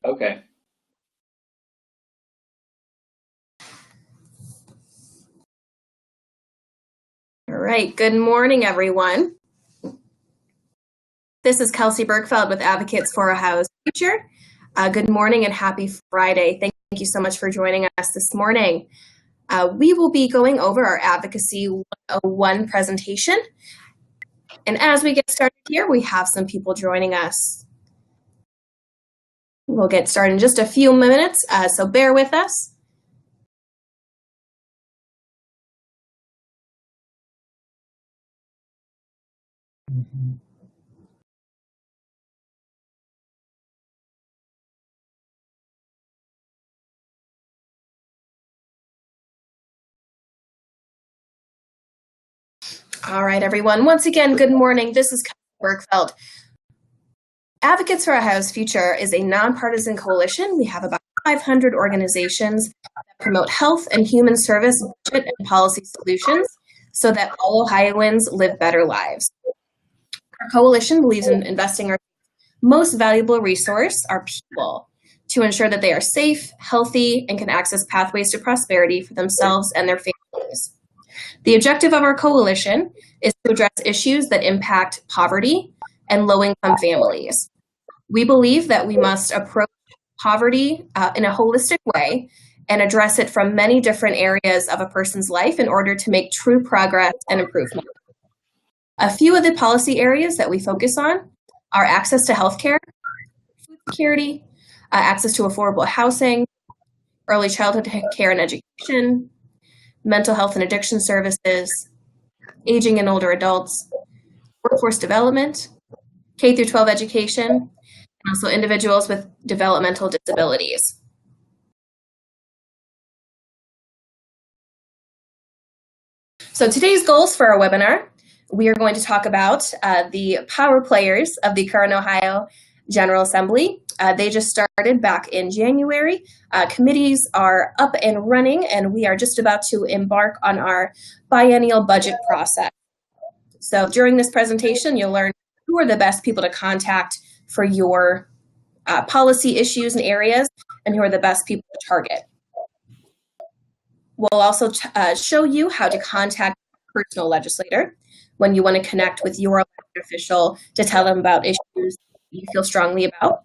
Okay. All right, good morning, everyone. This is Kelsey Bergfeld with Advocates for Ohio's Future. Good morning and happy Friday. Thank you so much for joining us this morning. We will be going over our Advocacy 101 presentation. And as we get started here, we have some people joining us. We'll get started in just a few minutes, so bear with us. All right, everyone. Once again, good morning. This is Bergfeld. Advocates for Ohio's Future is a nonpartisan coalition. We have about 500 organizations that promote health and human service, budget, and policy solutions so that all Ohioans live better lives. Our coalition believes in investing our most valuable resource, our people, to ensure that they are safe, healthy, and can access pathways to prosperity for themselves and their families. The objective of our coalition is to address issues that impact poverty and low-income families. We believe that we must approach poverty in a holistic way and address it from many different areas of a person's life in order to make true progress and improvement. A few of the policy areas that we focus on are access to healthcare, food security, access to affordable housing, early childhood care and education, mental health and addiction services, aging and older adults, workforce development, K through 12 education, and also individuals with developmental disabilities. So today's goals for our webinar, we are going to talk about the power players of the current Ohio General Assembly. They just started back in January. Committees are up and running, and we are just about to embark on our biennial budget process. So during this presentation, you'll learn who are the best people to contact for your policy issues and areas, and who are the best people to target. We'll also show you how to contact a personal legislator when you want to connect with your elected official to tell them about issues you feel strongly about.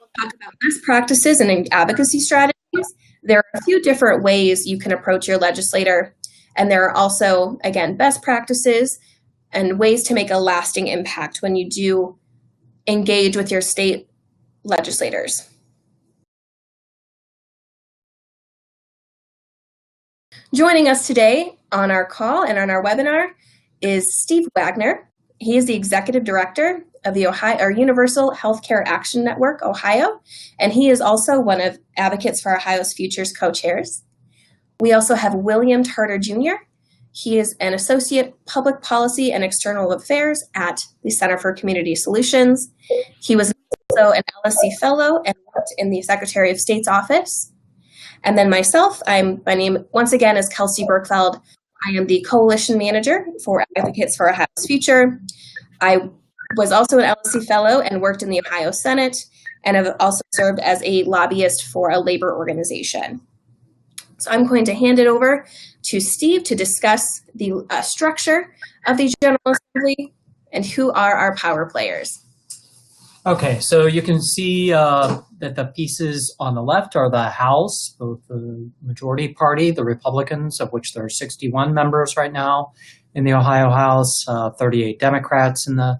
We'll talk about best practices and advocacy strategies. There are a few different ways you can approach your legislator, and there are also, again, best practices and ways to make a lasting impact when you do engage with your state legislators. Joining us today on our call and on our webinar is Steve Wagner. He is the Executive Director of the Universal Healthcare Action Network, Ohio, and he is also one of Advocates for Ohio's Future's co-chairs. We also have William Tartar Jr. He is an Associate Public Policy and External Affairs at the Center for Community Solutions. He was also an LSC Fellow and worked in the Secretary of State's office. And then myself, my name once again is Kelsey Bergfeld. I am the Coalition Manager for Advocates for Ohio's Future. I was also an LSC Fellow and worked in the Ohio Senate, and have also served as a lobbyist for a labor organization. So I'm going to hand it over to Steve to discuss the structure of the General Assembly and who are our power players. Okay, so you can see that the pieces on the left are the House, both the majority party, the Republicans, of which there are 61 members right now in the Ohio House, 38 Democrats in the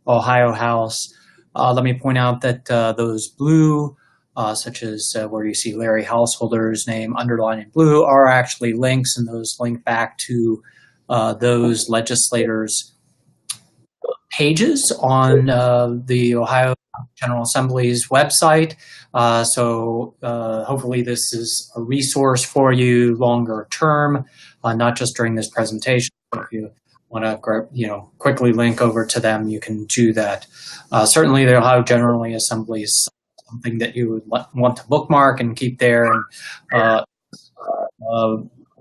Ohio House. Let me point out that those blue, such as where you see Larry Householder's name underlined in blue, are actually links, and those link back to those legislators' pages on the Ohio General Assembly's website. So hopefully this is a resource for you longer term, not just during this presentation. If you want to quickly link over to them, you can do that. Certainly the Ohio General Assembly is something that you would want to bookmark and keep there. And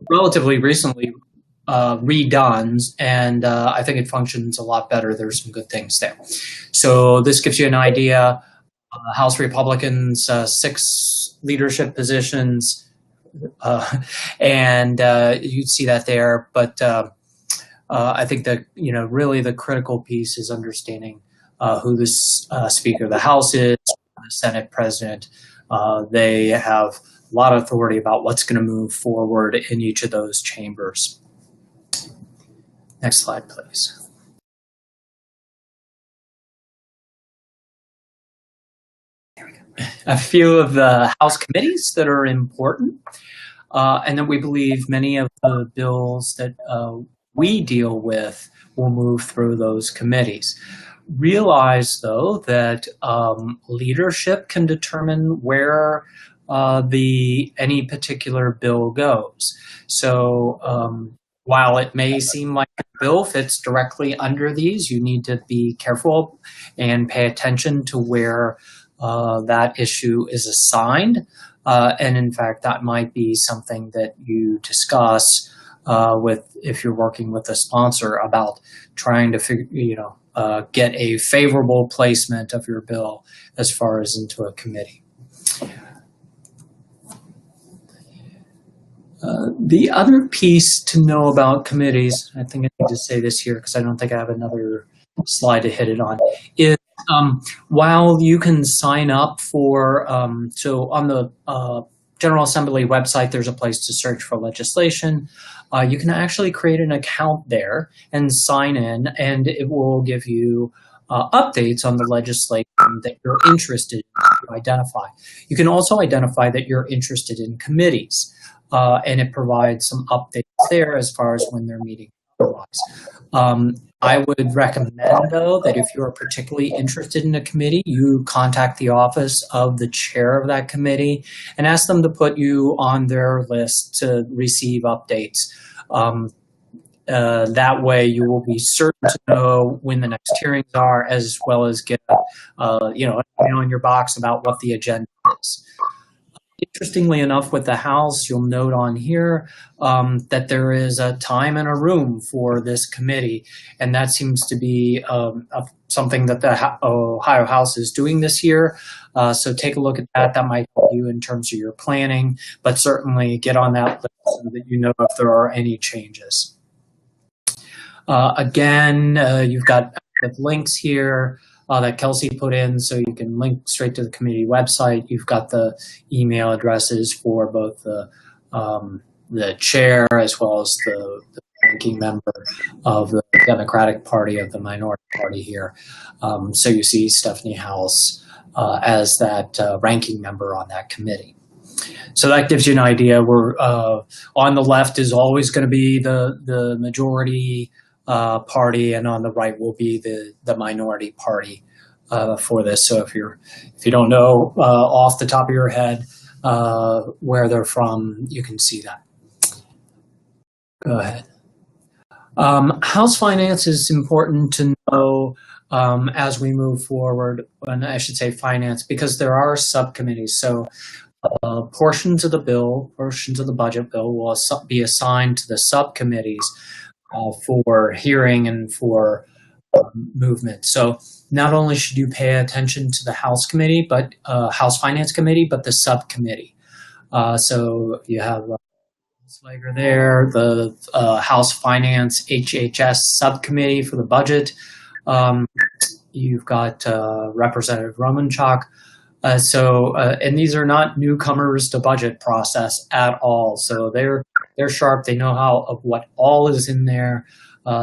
relatively recently redone, and I think it functions a lot better. There's some good things there. So this gives you an idea House Republicans, 6 leadership positions, and you'd see that there. But I think that, really the critical piece is understanding who the Speaker of the House is, the Senate President. They have a lot of authority about what's going to move forward in each of those chambers. Next slide, please. There we go. A few of the House committees that are important, and that we believe many of the bills that we deal with will move through those committees. Realize, though, that leadership can determine where any particular bill goes. So while it may seem like a bill fits directly under these, you need to be careful and pay attention to where that issue is assigned. And in fact, that might be something that you discuss if you're working with a sponsor about trying to get a favorable placement of your bill as far as into a committee. The other piece to know about committees, I think I need to say this here because I don't think I have another slide to hit it on, is while you can sign up for, so on the General Assembly website, there's a place to search for legislation. You can actually create an account there and sign in, and it will give you updates on the legislation that you're interested in to identify. You can also identify that you're interested in committees, and it provides some updates there as far as when they're meeting otherwise. I would recommend, though, that if you're particularly interested in a committee, you contact the office of the chair of that committee and ask them to put you on their list to receive updates. That way you will be certain to know when the next hearings are, as well as get an email in your box about what the agenda is. Interestingly enough, with the House, you'll note on here that there is a time and a room for this committee, and that seems to be something that the Ohio House is doing this year. So take a look at that. That might help you in terms of your planning, but certainly get on that list so that you know if there are any changes. Again, you've got active links here that Kelsey put in, so you can link straight to the committee website. You've got the email addresses for both the chair as well as the ranking member of the Democratic Party, of the minority party here. So you see Stephanie House as that ranking member on that committee. So that gives you an idea. We're on the left is always going to be the majority party, and on the right will be the minority party for this. So if you don't know off the top of your head where they're from, you can see that. Go ahead. House finance is important to know as we move forward, and I should say finance, because there are subcommittees. So portions of the budget bill will be assigned to the subcommittees for hearing and for movement. So not only should you pay attention to the House committee, but House Finance Committee, but the subcommittee. So you have Slager there, the House Finance HHS Subcommittee for the budget. You've got Representative Romanchuk. And these are not newcomers to budget process at all. So they're sharp. They know of what all is in there.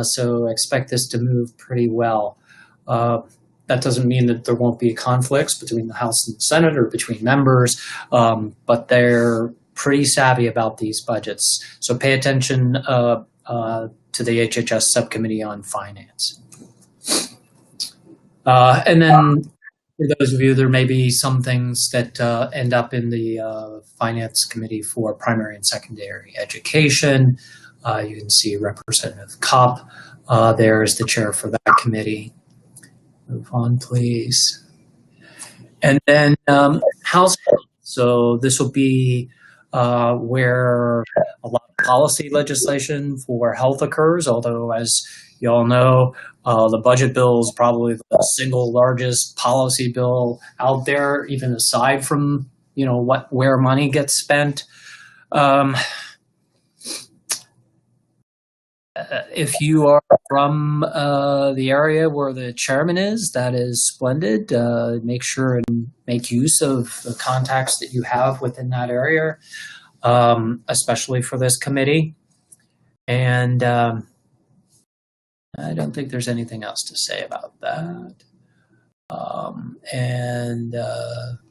So expect this to move pretty well. That doesn't mean that there won't be conflicts between the House and the Senate or between members, but they're pretty savvy about these budgets. So pay attention to the HHS Subcommittee on Finance. And then for those of you, there may be some things that end up in the Finance Committee for primary and secondary education. You can see Representative Kopp there is the chair for that committee. Move on, please. And then House. So this will be where a lot of policy legislation for health occurs, although as you all know, The budget bill is probably the single largest policy bill out there, even aside from, where money gets spent. If you are from the area where the chairman is, that is splendid. Make sure and make use of the contacts that you have within that area, especially for this committee. And I don't think there's anything else to say about that.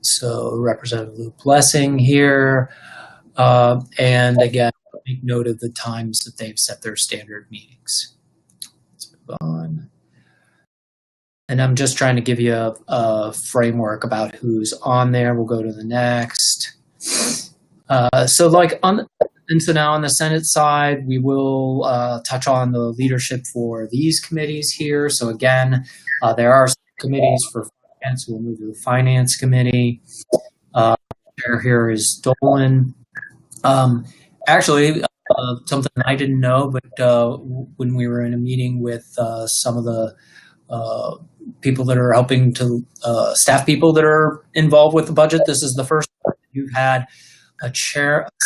So Representative Luke Blessing here. And again, make note of the times that they've set their standard meetings. Let's move on. And I'm just trying to give you a framework about who's on there. We'll go to the next. So now on the Senate side, we will touch on the leadership for these committees here. So again, there are committees for finance. We'll move to the Finance Committee. Chair here is Dolan. Something I didn't know, but when we were in a meeting with some of the people that are helping to staff people that are involved with the budget, this is the first time you've had a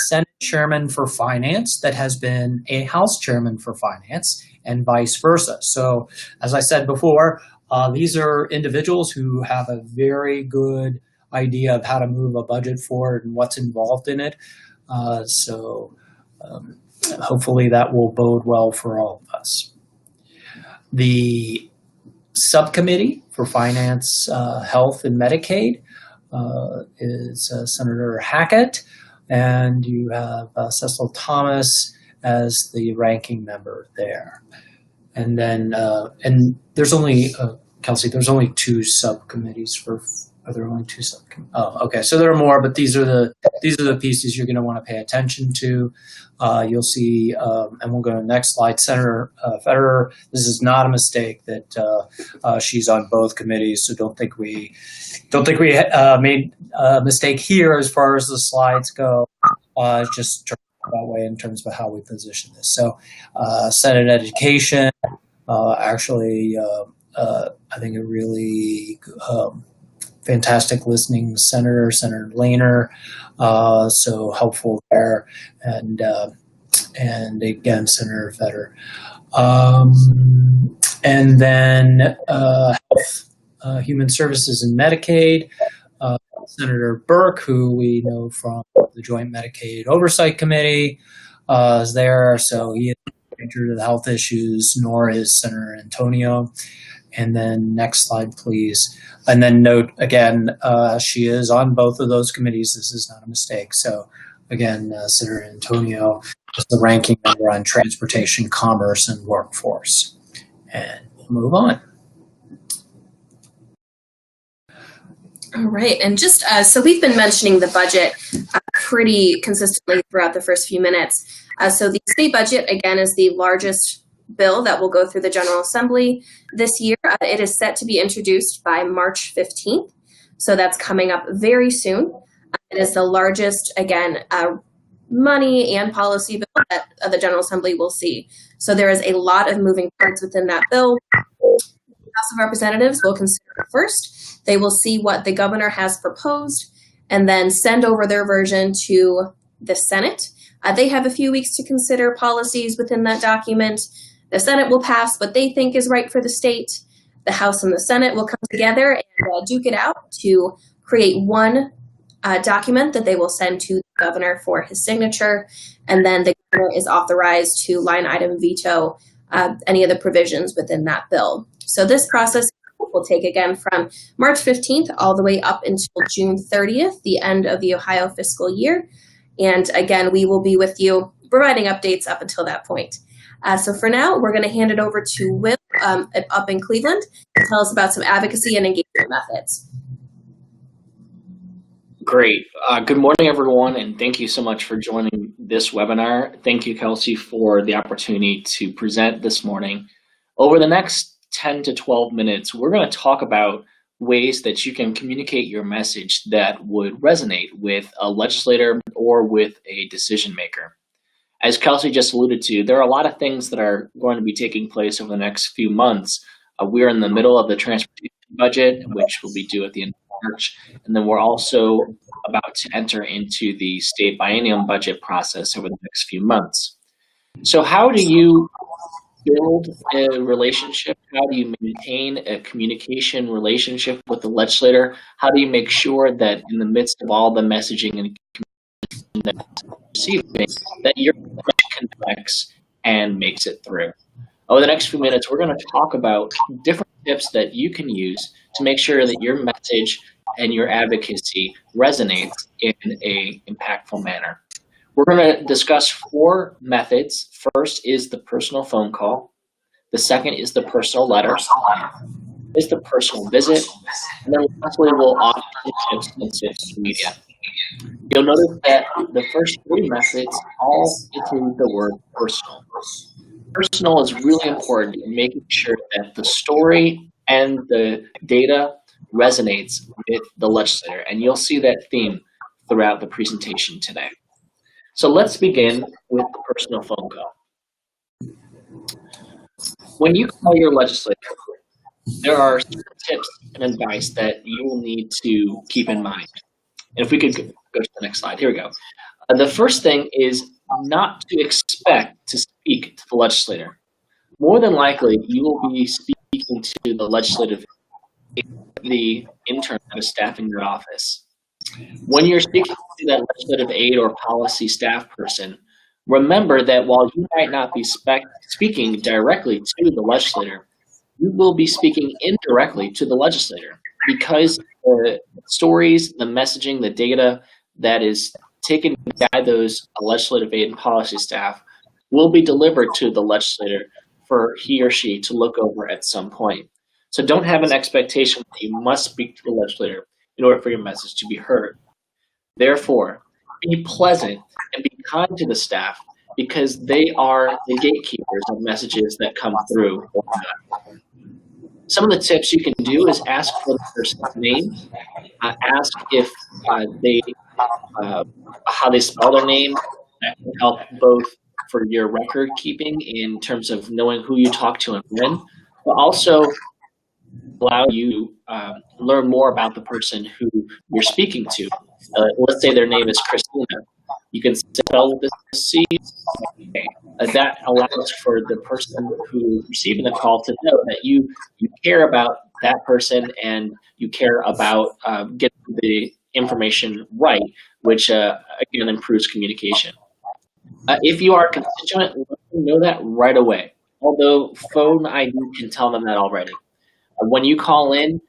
Senate chairman for finance that has been a House chairman for finance and vice versa. So as I said before, these are individuals who have a very good idea of how to move a budget forward and what's involved in it. Hopefully that will bode well for all of us. The subcommittee for Finance, Health, and Medicaid is Senator Hackett, and you have Cecil Thomas as the ranking member there. And then, and there's only, Kelsey, there's only two subcommittees for. Are there only two subcommittees? Oh, okay. So there are more, but these are the pieces you're going to want to pay attention to. You'll see, and we'll go to the next slide. Senator Federer. This is not a mistake that she's on both committees. So don't think we made a mistake here as far as the slides go. Just that way in terms of how we position this. So Senate Education, I think a really fantastic listening senator, Senator Lehner, so helpful there, and again, Senator Federer. And then Health, Human Services and Medicaid, Senator Burke, who we know from the Joint Medicaid Oversight Committee, is there, so he is major to the health issues, nor is Senator Antonio. And then next slide, please. And then note again, she is on both of those committees. This is not a mistake. So again, Senator Antonio is the ranking member on Transportation, Commerce, and Workforce. And we'll move on. All right, and just so we've been mentioning the budget pretty consistently throughout the first few minutes. So the state budget, again, is the largest bill that will go through the General Assembly this year. It is set to be introduced by March 15th, so that's coming up very soon. It is the largest, again, money and policy bill that the General Assembly will see. So there is a lot of moving parts within that bill. The House of Representatives will consider it first. They will see what the governor has proposed and then send over their version to the Senate. They have a few weeks to consider policies within that document. The Senate will pass what they think is right for the state. The House and the Senate will come together and duke it out to create one document that they will send to the governor for his signature. And then the governor is authorized to line item veto any of the provisions within that bill. So this process will take again from March 15th all the way up until June 30th, the end of the Ohio fiscal year. And again, we will be with you providing updates up until that point. So for now, we're going to hand it over to Will up in Cleveland to tell us about some advocacy and engagement methods. Great. Good morning, everyone, and thank you so much for joining this webinar. Thank you, Kelsey, for the opportunity to present this morning. Over the next 10 to 12 minutes, we're going to talk about ways that you can communicate your message that would resonate with a legislator or with a decision maker. As Kelsey just alluded to, there are a lot of things that are going to be taking place over the next few months We're in the middle of the transportation budget, which will be due at the end of March. And then we're also about to enter into the state biennium budget process over the next few months. So how do you build a relationship? How do you maintain a communication relationship with the legislator? How do you make sure that in the midst of all the messaging and communication that's receiving, that your message connects and makes it through? Over the next few minutes, we're going to talk about different tips that you can use to make sure that your message and your advocacy resonates in an impactful manner. We're going to discuss 4 methods. First is the personal phone call. The second is the personal letter. Is the personal visit. And then lastly, we'll offer tips and social media. You'll notice that the first 3 methods all include the word personal. Personal is really important in making sure that the story and the data resonates with the legislator, and you'll see that theme throughout the presentation today. So let's begin with the personal phone call. When you call your legislator, there are tips and advice that you will need to keep in mind. And if we could go to the next slide, here we go. The first thing is not to expect to speak to the legislator. More than likely, you will be speaking to the legislative, the intern that is staffing your office. When you're speaking to that legislative aide or policy staff person, remember that while you might not be speaking directly to the legislator, you will be speaking indirectly to the legislator, because the stories, the messaging, the data that is taken by those legislative aid and policy staff will be delivered to the legislator for he or she to look over at some point. So don't have an expectation that you must speak to the legislator in order for your message to be heard. Therefore, be pleasant and be kind to the staff, because they are the gatekeepers of messages that come through. Some of the tips you can do is ask for the person's name, ask if how they spell their name. That can help both for your record keeping in terms of knowing who you talk to and when, but also allow you learn more about the person who you're speaking to. Let's say their name is Christina. You can spell with a C. That allows for the person who's receiving the call to know that you care about that person and you care about getting the information right, which again improves communication. If you are a constituent, let them know that right away, although phone ID can tell them that already. When you call in,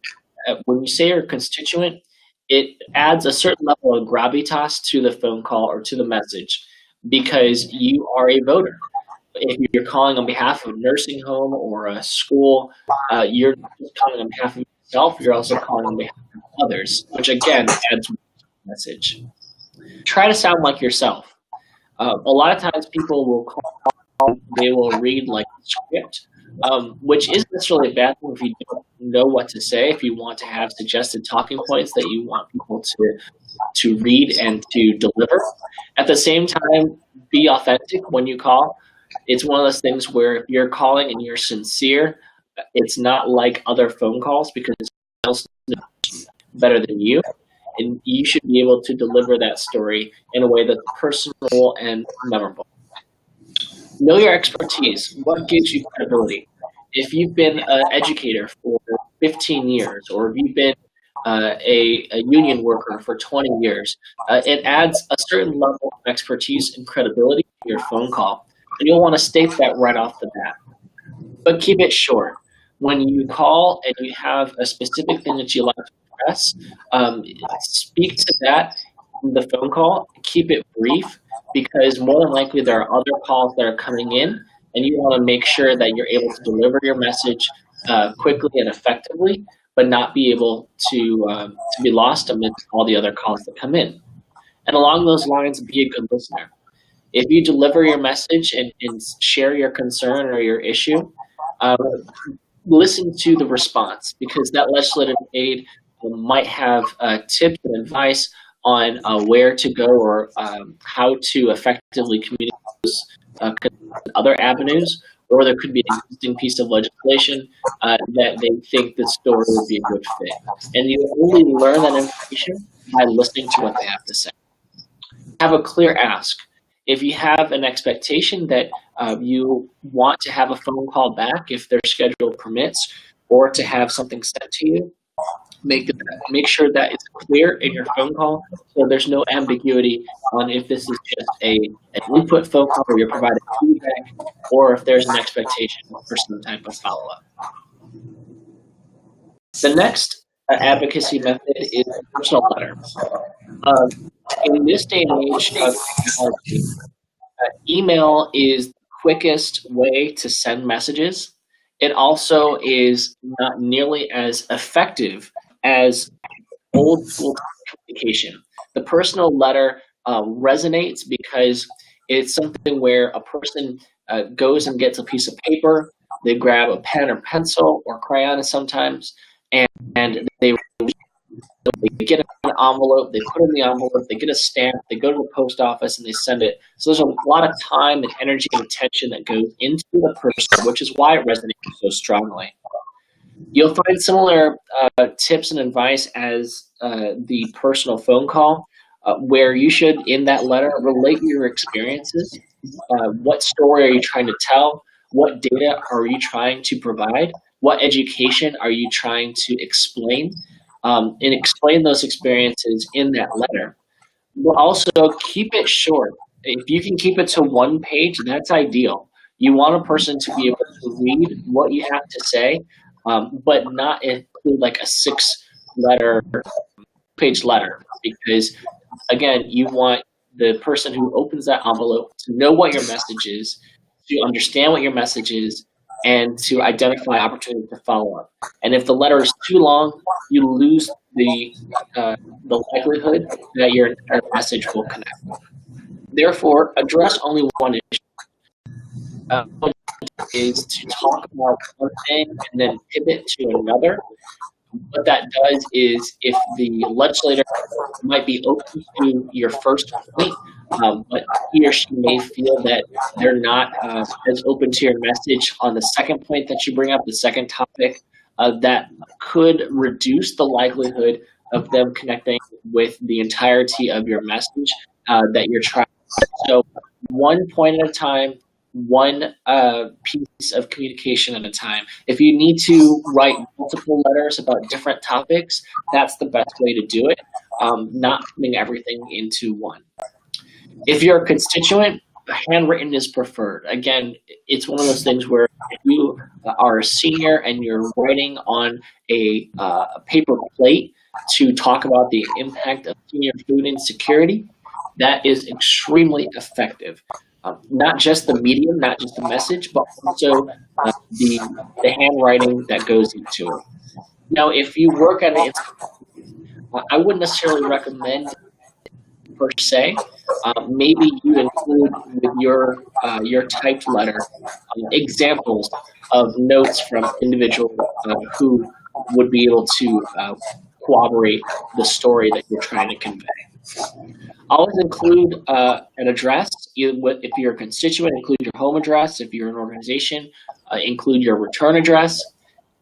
when you say you're a constituent, it adds a certain level of gravitas to the phone call or to the message, because you are a voter. If you're calling on behalf of a nursing home or a school, you're calling on behalf of yourself, you're also calling on behalf of others, which again adds to the message. Try to sound like yourself. A lot of times people will call, they will read like a script, which isn't necessarily a bad thing if you don't know what to say, if you want to have suggested talking points that you want people to read and to deliver. At the same time, be authentic when you call. It's one of those things where if you're calling and you're sincere, it's not like other phone calls, because it's else better than you. And you should be able to deliver that story in a way that's personal and memorable. Know your expertise. What gives you credibility? If you've been an educator for 15 years, or if you've been a union worker for 20 years, it adds a certain level of expertise and credibility to your phone call. And you'll want to state that right off the bat. But keep it short. When you call and you have a specific thing that you like to address, speak to that in the phone call. Keep it brief, because more than likely there are other calls that are coming in, and you want to make sure that you're able to deliver your message quickly and effectively, but not be able to be lost amidst all the other calls that come in. And along those lines, be a good listener. If you deliver your message and share your concern or your issue, listen to the response, because that legislative aide might have tips and advice on where to go or how to effectively communicate those other avenues, or there could be an existing piece of legislation that they think the story would be a good fit. And you only learn that information by listening to what they have to say. Have a clear ask. If you have an expectation that you want to have a phone call back if their schedule permits, or to have something sent to you, make sure that it's clear in your phone call so there's no ambiguity on if this is just an input phone call where you're providing feedback, or if there's an expectation for some type of follow-up. The next advocacy method is a personal letter. In this day and age of technology, email is the quickest way to send messages. It also is not nearly as effective as old school communication. The personal letter resonates because it's something where a person goes and gets a piece of paper, they grab a pen or pencil or crayon sometimes, and they get an envelope, they put in the envelope, they get a stamp, they go to the post office and they send it. So there's a lot of time and energy and attention that goes into the person, which is why it resonates so strongly. You'll find similar tips and advice as the personal phone call, where you should, in that letter, relate your experiences. What story are you trying to tell? What data are you trying to provide? What education are you trying to explain? And explain those experiences in that letter. But also keep it short. If you can keep it to one page, that's ideal. You want a person to be able to read what you have to say, but not include like a 6-page letter, because again, you want the person who opens that envelope to know what your message is, to understand what your message is, and to identify opportunities to follow up. And if the letter is too long, you lose the likelihood that your entire message will connect. Therefore, address only one issue. Is to talk about one thing and then pivot to another. What that does is, if the legislator might be open to your first point, but he or she may feel that they're not as open to your message on the second point that you bring up, the second topic, that could reduce the likelihood of them connecting with the entirety of your message that you're trying. So one point at a time, one piece of communication at a time. If you need to write multiple letters about different topics, that's the best way to do it, not putting everything into one. If you're a constituent, handwritten is preferred. Again, it's one of those things where if you are a senior and you're writing on a paper plate to talk about the impact of senior food insecurity, that is extremely effective. Not just the medium, not just the message, but also the handwriting that goes into it. Now, if you work at an institution, I wouldn't necessarily recommend per se. Maybe you include with your typed letter examples of notes from individuals who would be able to corroborate the story that you're trying to convey. Always include an address. If you're a constituent, include your home address. If you're an organization, include your return address.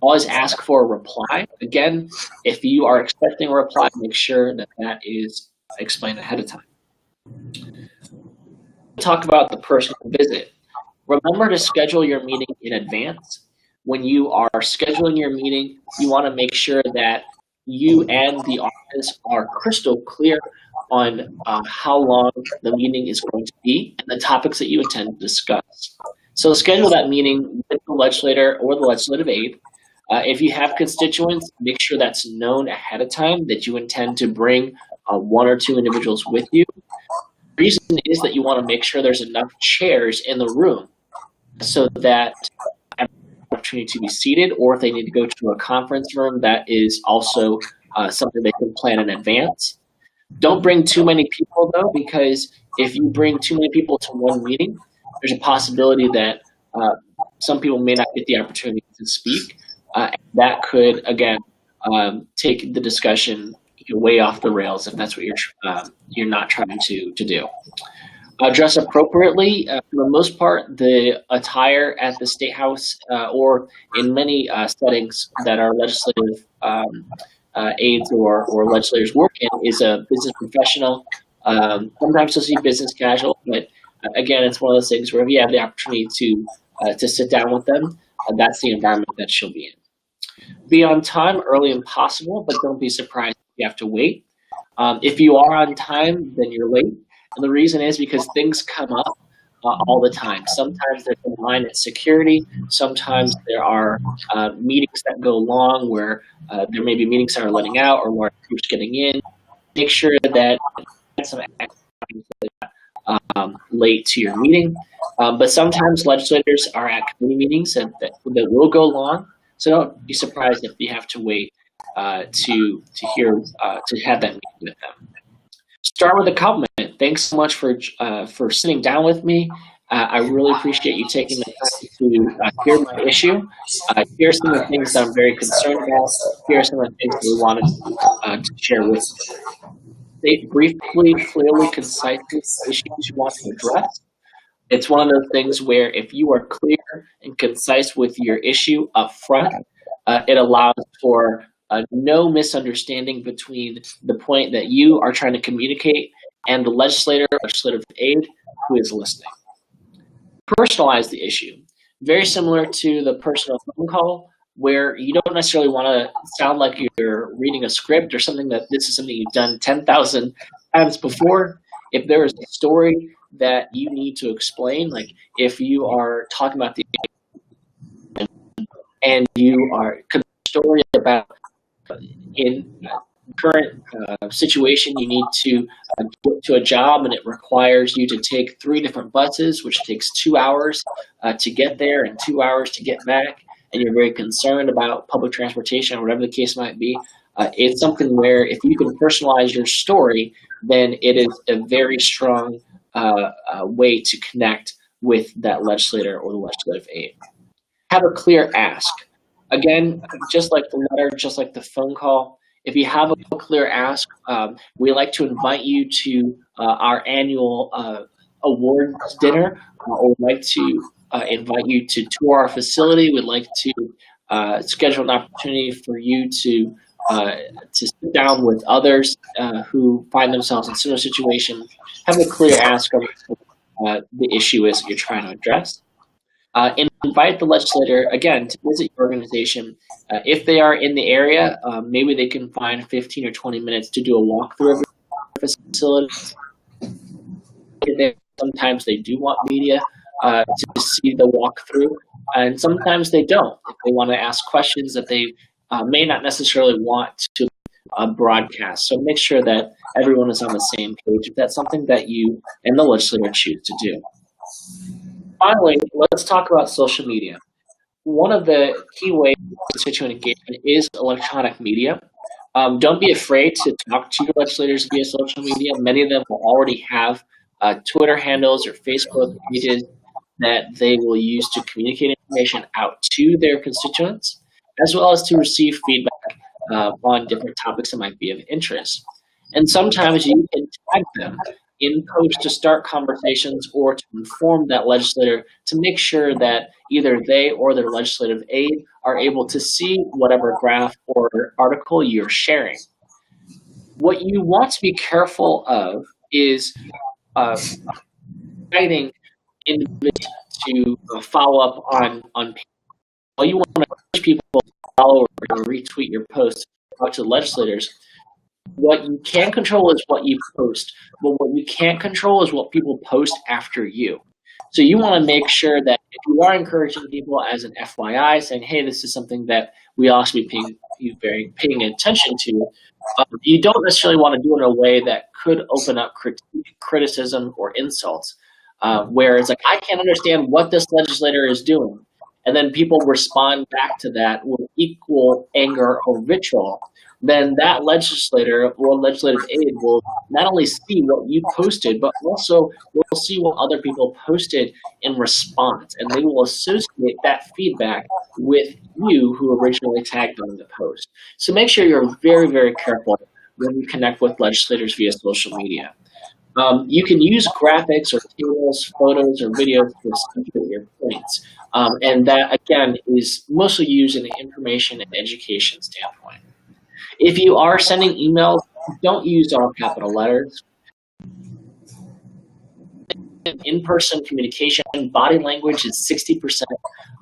Always ask for a reply. Again, if you are expecting a reply, make sure that that is explained ahead of time. Talk about the personal visit. Remember to schedule your meeting in advance. When you are scheduling your meeting, you want to make sure that you and the office are crystal clear on how long the meeting is going to be and the topics that you intend to discuss. So schedule that meeting with the legislator or the legislative aide. If you have constituents, make sure that's known ahead of time that you intend to bring 1 or 2 individuals with you. The reason is that you want to make sure there's enough chairs in the room so that have an opportunity to be seated, or if they need to go to a conference room, that is also something they can plan in advance. Don't bring too many people, though, because if you bring too many people to one meeting, there's a possibility that some people may not get the opportunity to speak. That could, again, take the discussion way off the rails if that's what you're not trying to do. Dress appropriately. For the most part, the attire at the State House or in many settings that our legislative aides or legislators work in is a business professional. Sometimes you'll see business casual, but again, it's one of those things where if you have the opportunity to sit down with them, that's the environment that she'll be in. Be on time, early and possible, but don't be surprised if you have to wait. If you are on time, then you're late. And the reason is because things come up all the time. Sometimes there's a line at security. Sometimes there are meetings that go long where there may be meetings that are letting out or more groups getting in. Make sure that some late to your meeting. But sometimes legislators are at committee meetings that will go long. So don't be surprised if you have to wait to have that meeting with them. Start with a compliment. Thanks so much for sitting down with me. I really appreciate you taking the time to hear my issue. Here are some of the things that I'm very concerned about. Here are some of the things that we wanted to share with you. State briefly, clearly, concisely the issues you want to address. It's one of those things where if you are clear and concise with your issue up front, it allows for no misunderstanding between the point that you are trying to communicate and the legislator or legislative aide who is listening. Personalize the issue. Very similar to the personal phone call, where you don't necessarily want to sound like you're reading a script or something that this is something you've done 10,000 times before. If there is a story that you need to explain, like if you are talking about the and you are a story about in current situation, you need to get to a job and it requires you to take 3 different buses, which takes 2 hours to get there and 2 hours to get back, and you're very concerned about public transportation or whatever the case might be. It's something where if you can personalize your story, then it is a very strong way to connect with that legislator or the legislative aide. Have a clear ask. Again, just like the letter, just like the phone call, if you have a clear ask, we like to invite you to our annual awards dinner, or we'd like to invite you to tour our facility. We'd like to schedule an opportunity for you to sit down with others who find themselves in similar situations. Have a clear ask of the issue is that you're trying to address. And invite the legislator, again, to visit your organization. If they are in the area, maybe they can find 15 or 20 minutes to do a walkthrough of your facility. Sometimes they do want media to see the walkthrough, and sometimes they don't. If they want to ask questions that they may not necessarily want to broadcast. So make sure that everyone is on the same page if that's something that you and the legislator choose to do. Finally, let's talk about social media. One of the key ways of constituent engagement is electronic media. Don't be afraid to talk to your legislators via social media. Many of them will already have Twitter handles or Facebook pages that they will use to communicate information out to their constituents, as well as to receive feedback on different topics that might be of interest. And sometimes you can tag them in post to start conversations or to inform that legislator to make sure that either they or their legislative aide are able to see whatever graph or article you're sharing. What you want to be careful of is guiding individuals to follow up on well, you want to encourage people to follow or retweet your posts, talk to legislators. What you can control is what you post, but what you can't control is what people post after you. So you want to make sure that if you are encouraging people as an FYI, saying, hey, this is something that we all should be paying attention to, you don't necessarily want to do it in a way that could open up criticism or insults, where it's like, I can't understand what this legislator is doing. And then people respond back to that with equal anger or vitriol. Then that legislator or legislative aide will not only see what you posted, but also will see what other people posted in response. And they will associate that feedback with you who originally tagged on the post. So make sure you're very, very careful when you connect with legislators via social media. You can use graphics or tables, photos, or videos to accentuate your points. And that, again, is mostly used in an information and education standpoint. If you are sending emails, don't use all capital letters. In-person communication, body language is 60%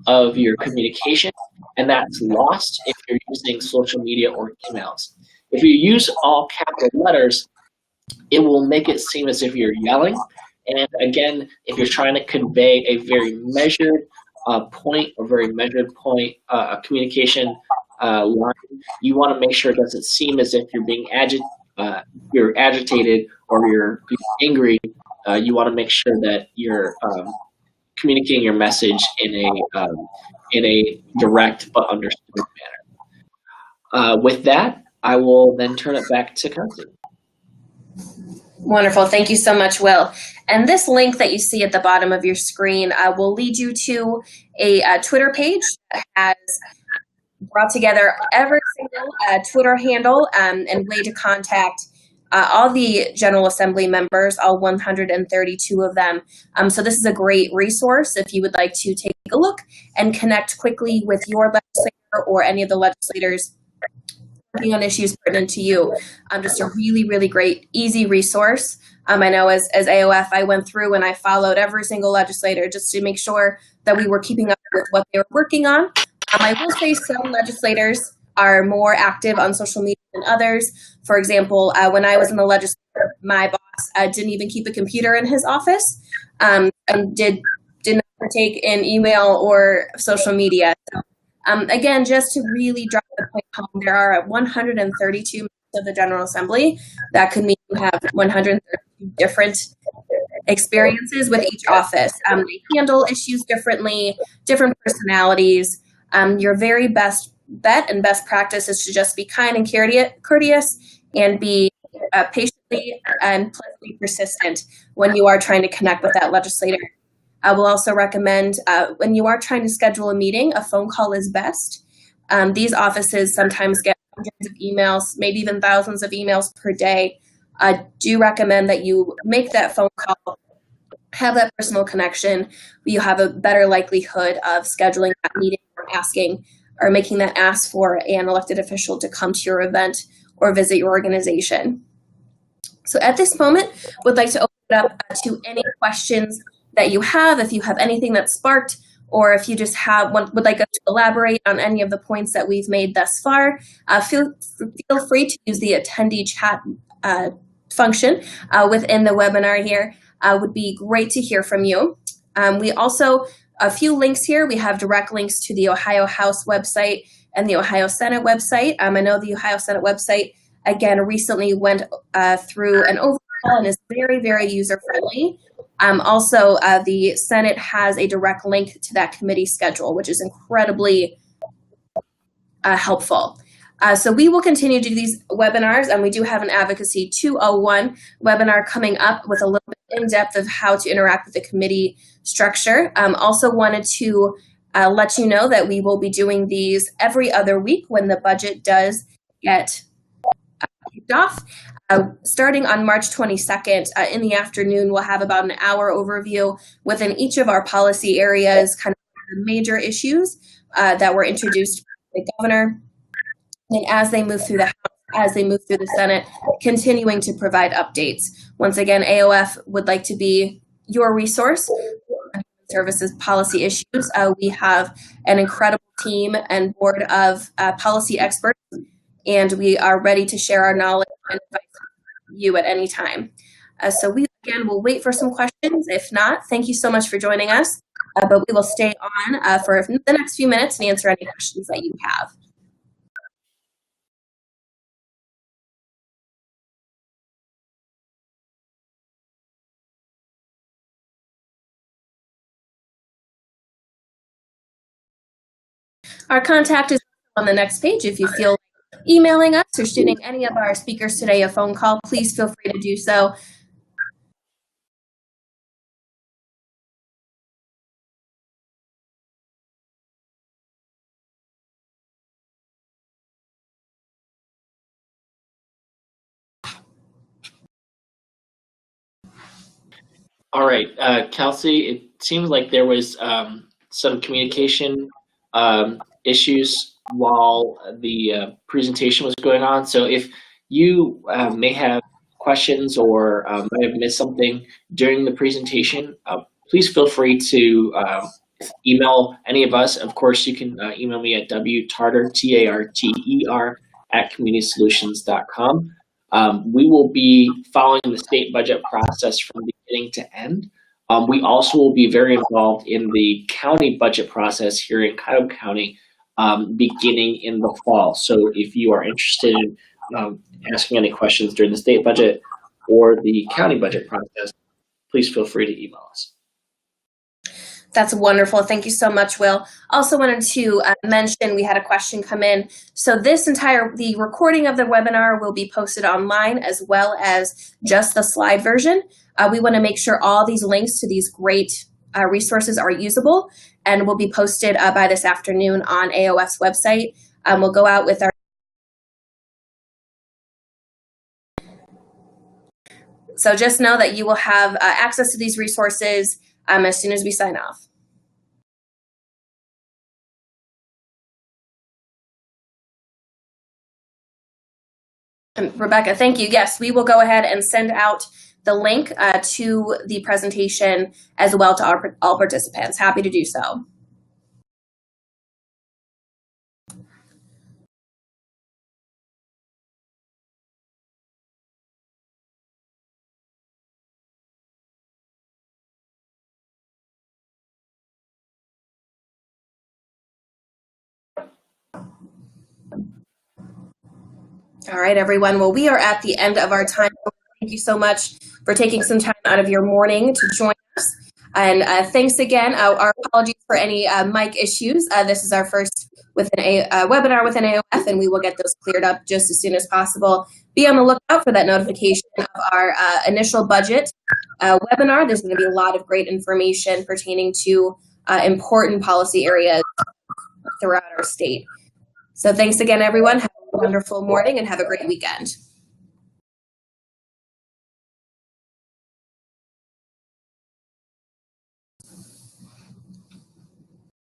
of your communication, and that's lost if you're using social media or emails. If you use all capital letters, it will make it seem as if you're yelling. And again, if you're trying to convey a very measured point, or very measured point, a communication line, you want to make sure it doesn't seem as if you're being agitated or you're angry. You want to make sure that you're communicating your message in a direct but understood manner. With that, I will then turn it back to Kelsey. Wonderful. Thank you so much, Will. And this link that you see at the bottom of your screen will lead you to a Twitter page that has brought together every single Twitter handle and way to contact all the General Assembly members, all 132 of them. So this is a great resource if you would like to take a look and connect quickly with your legislator or any of the legislators working on issues pertinent to you. Just a really, really great, easy resource. I know as AOF, I went through and I followed every single legislator just to make sure that we were keeping up with what they were working on. I will say some legislators are more active on social media than others. For example, when I was in the legislature, my boss didn't even keep a computer in his office and did not partake in email or social media. So, again, just to really drive the point home, there are 132 members of the General Assembly. That could mean you have 132 different experiences with each office. They handle issues differently, different personalities. Your very best bet and best practice is to just be kind and courteous and be patiently and pleasantly persistent when you are trying to connect with that legislator. I will also recommend when you are trying to schedule a meeting, a phone call is best. These offices sometimes get hundreds of emails, maybe even thousands of emails per day. I do recommend that you make that phone call, have that personal connection. You have a better likelihood of scheduling that meeting or asking or making that ask for an elected official to come to your event or visit your organization. So at this moment, would like to open it up to any questions that you have. If you have anything that sparked, or if you just would like us to elaborate on any of the points that we've made thus far, feel free to use the attendee chat function within the webinar here. Would be great to hear from you. We also, a few links here. We have direct links to the Ohio House website and the Ohio Senate website. I know the Ohio Senate website, again, recently went through an overhaul and is very, very user-friendly. Also, the Senate has a direct link to that committee schedule, which is incredibly helpful. So we will continue to do these webinars, and we do have an Advocacy 201 webinar coming up with a little bit in depth of how to interact with the committee structure. Also wanted to let you know that we will be doing these every other week when the budget does get kicked off. Starting on March 22nd in the afternoon, we'll have about an hour overview within each of our policy areas, kind of the major issues that were introduced by the governor. And as they move through the House, as they move through the Senate, continuing to provide updates. Once again, AOF would like to be your resource on services policy issues. We have an incredible team and board of policy experts, and we are ready to share our knowledge and advice with you at any time. So we, again, will wait for some questions. If not, thank you so much for joining us, but we will stay on for the next few minutes and answer any questions that you have. Our contact is on the next page. If you feel like emailing us or shooting any of our speakers today a phone call, please feel free to do so. All right, Kelsey, it seems like there was some communication issues while the presentation was going on. So if you may have questions or might have missed something during the presentation, please feel free to email any of us. Of course, you can email me at wtarter, Tarter, at communitysolutions.com. We will be following the state budget process from beginning to end. We also will be very involved in the county budget process here in Cuyahoga County beginning in the fall. So if you are interested in asking any questions during the state budget or the county budget process, please feel free to email us. That's wonderful. Thank you so much, Will. Also wanted to mention we had a question come in. So the recording of the webinar will be posted online as well as just the slide version. We want to make sure all these links to these great resources are usable and will be posted by this afternoon on AOF's website. We'll go out with our So just know that you will have access to these resources as soon as we sign off. And Rebecca, thank you. Yes, we will go ahead and send out the link to the presentation as well to all participants. Happy to do so. All right, everyone. Well, we are at the end of our time. Thank you so much for taking some time out of your morning to join us. And thanks again. Our apologies for any mic issues. This is our first webinar with an AOF, and we will get those cleared up just as soon as possible. Be on the lookout for that notification of our initial budget webinar. There's going to be a lot of great information pertaining to important policy areas throughout our state. So thanks again, everyone. Have a wonderful morning and have a great weekend.